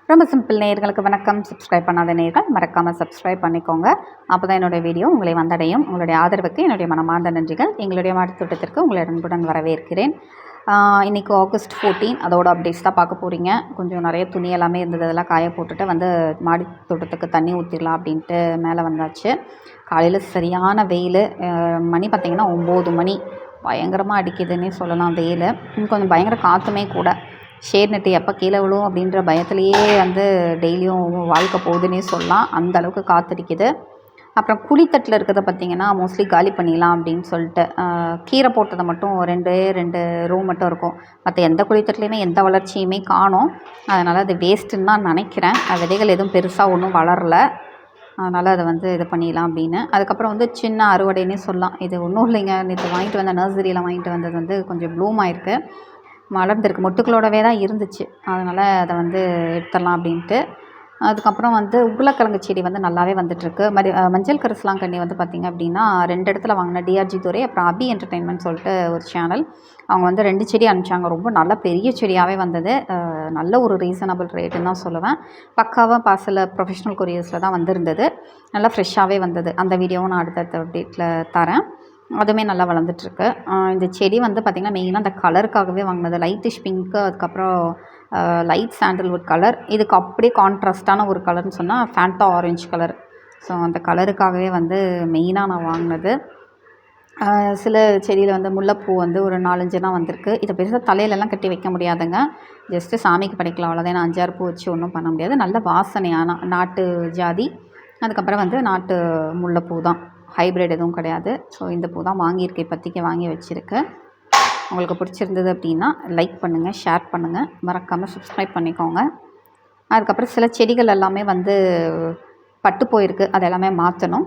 ரொம்ப சிம்பிள். நேயர்களுக்கு வணக்கம். சப்ஸ்கிரைப் பண்ணாத நேயர்கள் மறக்காமல் சப்ஸ்கிரைப் பண்ணிக்கோங்க. அப்போ தான் என்னுடைய வீடியோ உங்களை வந்தடையும். உங்களுடைய ஆதரவுக்கு என்னுடைய மனமார்ந்த நன்றிகள். எங்களுடைய மாடித்தோட்டத்திற்கு உங்களை அன்புடன் வரவேற்கிறேன். இன்றைக்கி ஆகஸ்ட் 14 அதோட அப்டேட்ஸ் தான் பார்க்க போகிறீங்க. கொஞ்சம் நிறைய துணி எல்லாமே இருந்தது, அதெல்லாம் காய போட்டுட்டு வந்து மாடி தோட்டத்துக்கு தண்ணி ஊற்றிடலாம் அப்படின்ட்டு மேலே வந்தாச்சு. காலையில் சரியான வெயில். மணி பார்த்திங்கன்னா 9 மணி. பயங்கரமாக அடிக்குதுன்னே சொல்லலாம் வெயில். கொஞ்சம் பயங்கர காற்றுமே கூட. ஷேட் நெட்டு எப்போ கீழே விழும் அப்படின்ற பயத்துலேயே வந்து டெய்லியும் வாழ்க்கை போகுதுன்னே சொல்லலாம். அந்த அளவுக்கு காற்றடிக்குது. அப்புறம் குழித்தட்டில் இருக்கிறத பார்த்திங்கன்னா மோஸ்ட்லி காலி பண்ணிடலாம் அப்படின்னு சொல்லிட்டு கீரை போட்டதை மட்டும் 2 ரூ மட்டும் இருக்கும். மற்ற எந்த குழித்தட்டுலேயுமே எந்த வளர்ச்சியுமே காணோம். அதனால் அது வேஸ்ட்டுன்னு தான் நினைக்கிறேன். விதைகள் எதுவும் பெருசாக ஒன்றும் வளரல. அதனால் அதை வந்து இது பண்ணிடலாம் அப்படின்னு. அதுக்கப்புறம் வந்து சின்ன அறுவடைன்னே சொல்லலாம். இது ஒன்றும் இல்லைங்க. நேற்று வாங்கிட்டு வந்த நர்சரியில் வாங்கிட்டு வந்தது வந்து கொஞ்சம் ப்ளூம் ஆயிருக்கு, மலர்ந்துருக்கு. மொட்டுக்களோடவே தான் இருந்துச்சு. அதனால் அதை வந்து எடுத்துடலாம் அப்படின்ட்டு. அதுக்கப்புறம் வந்து உருளைக்கிழங்கு செடி வந்து நல்லாவே வந்துட்டுருக்கு. மஞ்சள் கரிசலாங்கண்ணி வந்து பார்த்திங்க அப்படின்னா 2 இடத்துல வாங்கின டிஆர்ஜி துறை, அப்புறம் அபி என்டர்டெயின்மெண்ட் சொல்லிட்டு ஒரு சேனல். அவங்க வந்து 2 செடி அனுப்பிச்சாங்க. ரொம்ப நல்ல பெரிய செடியாகவே வந்தது. நல்ல ஒரு ரீசனபிள் ரேட்டுன்னு தான் சொல்லுவேன். பக்காவாக பார்சலில் ப்ரொஃபஷ்னல் கொரியர்ஸில் தான் வந்திருந்தது. நல்லா ஃப்ரெஷ்ஷாகவே வந்தது. அந்த வீடியோவும் நான் அடுத்தடுத்த அப்டேட்டில் தரேன். அதுவுமே நல்லா வளர்ந்துட்டுருக்கு. இந்த செடி வந்து பார்த்திங்கன்னா மெயினாக அந்த கலருக்காகவே வாங்கினது. லைட்டிஷ் பிங்க்கு, அதுக்கப்புறம் லைட் சாண்டல்வுட் கலர். இதுக்கு அப்படியே கான்ட்ராஸ்ட்டான ஒரு கலர்னு சொன்னால் ஃபேண்டா ஆரஞ்சு கலர். ஸோ அந்த கலருக்காகவே வந்து மெயினாக நான் வாங்கினது. சில செடியில் வந்து முல்லைப்பூ வந்து ஒரு 4-5 தான் வந்திருக்கு. இதை பெருசாக தலையிலலாம் கட்டி வைக்க முடியாதுங்க. ஜஸ்ட்டு சாமிக்கு படைக்கலாம், அவ்வளோதான். ஏன்னா 5-6 பூ வச்சு ஒன்றும் பண்ண முடியாது. நல்ல வாசனையான நாட்டு ஜாதி. அதுக்கப்புறம் வந்து நாட்டு முல்லைப்பூ தான், ஹைப்ரிட் எதுவும் கிடையாது. ஸோ இந்த பூ தான் வாங்கியிருக்கேன், இப்போதைக்கு வாங்கி வச்சுருக்கேன். உங்களுக்கு பிடிச்சிருந்தது அப்படின்னா லைக் பண்ணுங்கள், ஷேர் பண்ணுங்கள், மறக்காமல் சப்ஸ்கிரைப் பண்ணிக்கோங்க. அதுக்கப்புறம் சில செடிகள் எல்லாமே வந்து பட்டு போயிருக்கு, அது எல்லாமே மாற்றணும்.